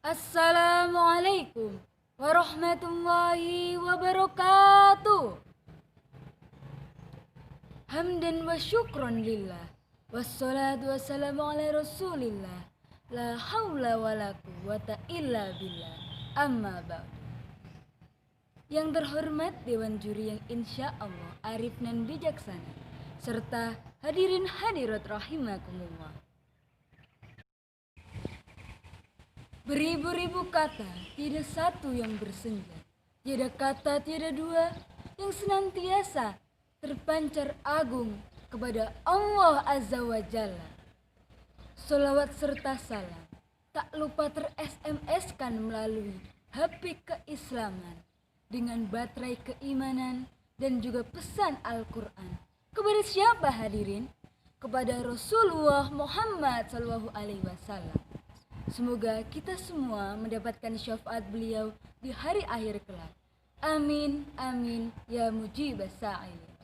Assalamualaikum warahmatullahi wabarakatuh. Hamdan wa syukron lillah. Wassalatu wassalamu ala rasulillah. La hawla wa la quwwata illa billah. Amma ba'du. Yang terhormat Dewan Juri yang insya Allah arif dan bijaksana, serta hadirin hadirat rahimakumullah. Beribu-ribu kata, tidak satu yang bersenja. Tiada kata, tiada dua, yang senantiasa terpancar agung kepada Allah Azza wa Jalla. Salawat serta salam tak lupa ter-SMS-kan melalui HP keislaman dengan baterai keimanan dan juga pesan Al-Quran. Kepada siapa hadirin? Kepada Rasulullah Muhammad SAW. Semoga kita semua mendapatkan syafaat beliau di hari akhir kelak. Amin, amin, ya mujibas sa'ilin.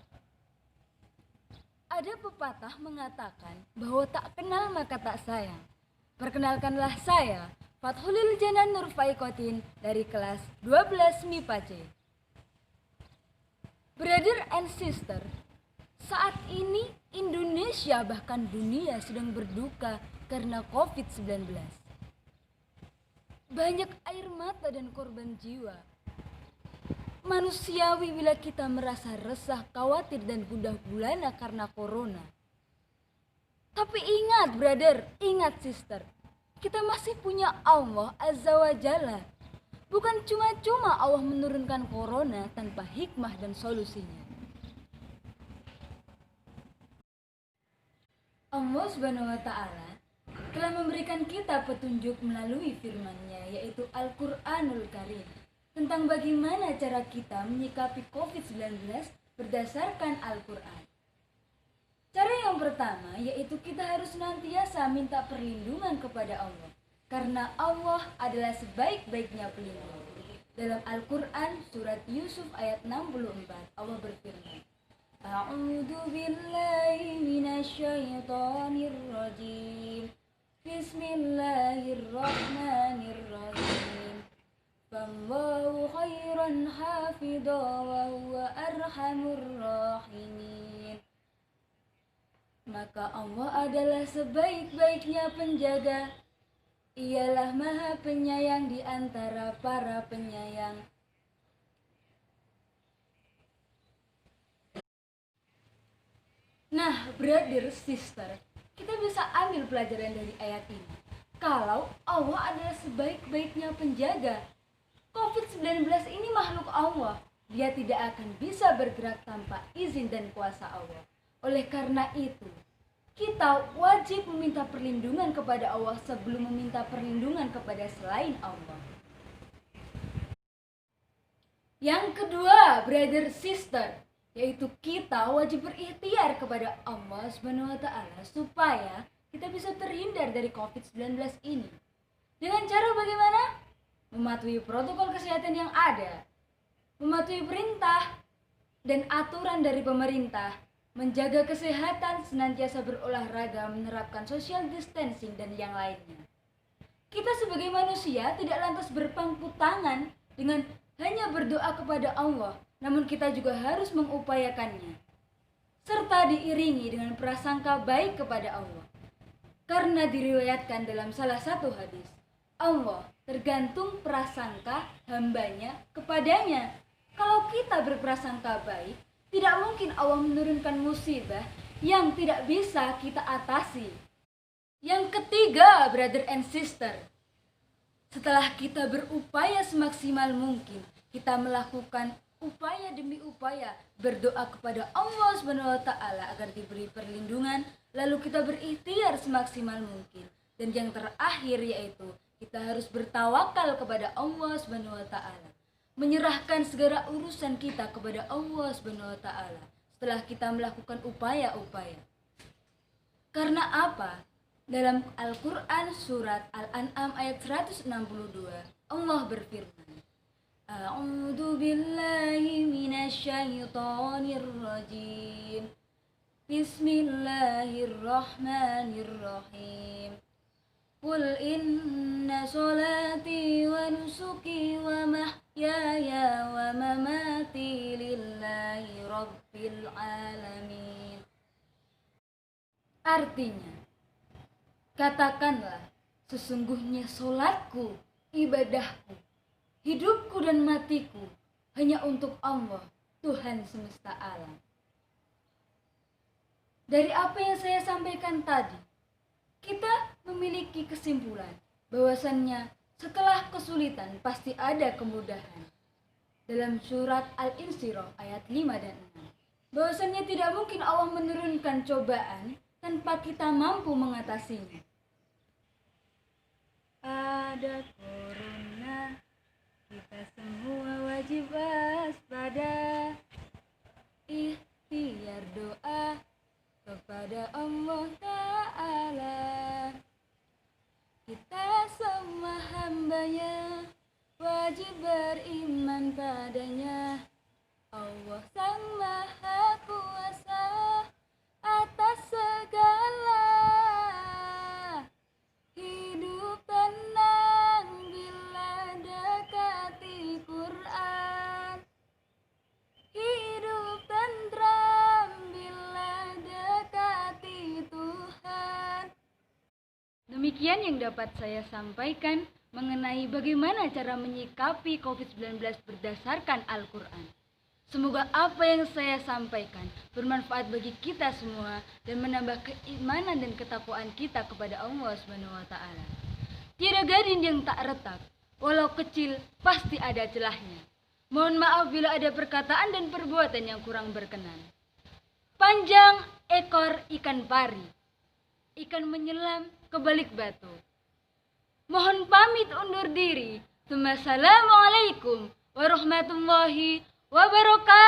Ada pepatah mengatakan bahwa tak kenal maka tak sayang. Perkenalkanlah saya, Fathulil Janan Nur Faikotin dari kelas 12 MIPA C. Brother and sister, saat ini Indonesia bahkan dunia sedang berduka karena COVID-19. Banyak air mata dan korban jiwa. Manusiawi bila kita merasa resah, khawatir dan gundah gulana karena corona. Tapi ingat brother, ingat sister, kita masih punya Allah Azza wa Jalla. Bukan cuma-cuma Allah menurunkan corona tanpa hikmah dan solusinya. Allah Subhanahu wa Ta'ala telah memberikan kita petunjuk melalui firman-Nya, yaitu Al-Quranul Karim, tentang bagaimana cara kita menyikapi COVID-19 berdasarkan Al-Quran. Cara yang pertama yaitu kita harus senantiasa minta perlindungan kepada Allah, karena Allah adalah sebaik-baiknya pelindung. Dalam Al-Quran surat Yusuf ayat 64, Allah berfirman, A'udzu billahi minasyaitonir rajim. Bismillahirrahmanirrahim. Fallahu khairan hafidha wa huwa arhamur rahimin. Maka Allah adalah sebaik-baiknya penjaga. Ialah Maha Penyayang di antara para penyayang. Nah, brother, sister, kita bisa ambil pelajaran dari ayat ini. Kalau Allah adalah sebaik-baiknya penjaga, COVID-19 ini makhluk Allah. Dia tidak akan bisa bergerak tanpa izin dan kuasa Allah. Oleh karena itu, kita wajib meminta perlindungan kepada Allah sebelum meminta perlindungan kepada selain Allah. Yang kedua, brother, sister, yaitu kita wajib berikhtiar kepada Allah Subhanahu wa Ta'ala supaya kita bisa terhindar dari COVID-19 ini. Dengan cara bagaimana? Mematuhi protokol kesehatan yang ada, mematuhi perintah dan aturan dari pemerintah, menjaga kesehatan, senantiasa berolahraga, menerapkan social distancing dan yang lainnya. Kita sebagai manusia tidak lantas berpangku tangan dengan hanya berdoa kepada Allah, namun kita juga harus mengupayakannya, serta diiringi dengan prasangka baik kepada Allah. Karena diriwayatkan dalam salah satu hadis, Allah tergantung prasangka hambanya kepadanya. Kalau kita berprasangka baik, tidak mungkin Allah menurunkan musibah yang tidak bisa kita atasi. Yang ketiga, brother and sister, setelah kita berupaya semaksimal mungkin, kita melakukan upaya demi upaya berdoa kepada Allah Subhanahu wa Ta'ala agar diberi perlindungan, lalu kita berikhtiar semaksimal mungkin. Dan yang terakhir yaitu kita harus bertawakal kepada Allah Subhanahu wa Ta'ala, menyerahkan segala urusan kita kepada Allah Subhanahu wa Ta'ala setelah kita melakukan upaya-upaya. Karena apa? Dalam Al-Quran surat Al-An'am ayat 162, Allah berfirman, A'udzu billahi minasyaitonir rajim. Bismillahirrahmanirrahim. Qul inna solati wa nusuki wa mahyaya wa mamati lillahi rabbil alamin. Artinya, katakanlah, sesungguhnya solatku, ibadahku, hidupku dan matiku hanya untuk Allah, Tuhan semesta alam. Dari apa yang saya sampaikan tadi, kita memiliki kesimpulan bahwasannya setelah kesulitan pasti ada kemudahan. Dalam surat Al-Insyirah ayat 5 dan 6, bahwasannya tidak mungkin Allah menurunkan cobaan tanpa kita mampu mengatasinya. Ada corona, kita semua wajib waspada, ikhtiar doa kepada Allah Ta'ala. Kita semua hambanya, wajib beriman padanya. Allah Sang Maha Kuasa atas segala. Hidup tenang bila dekati Quran. Hidup tentram bila dekati Tuhan. Demikian yang dapat saya sampaikan mengenai bagaimana cara menyikapi COVID-19 berdasarkan Al-Quran. Semoga apa yang saya sampaikan bermanfaat bagi kita semua dan menambah keimanan dan ketakwaan kita kepada Allah SWT. Tiada gading yang tak retak, walau kecil pasti ada celahnya. Mohon maaf bila ada perkataan dan perbuatan yang kurang berkenan. Panjang ekor ikan pari, ikan menyelam ke balik batu. Mohon pamit undur diri. Assalamualaikum warahmatullahi wabarakatuh.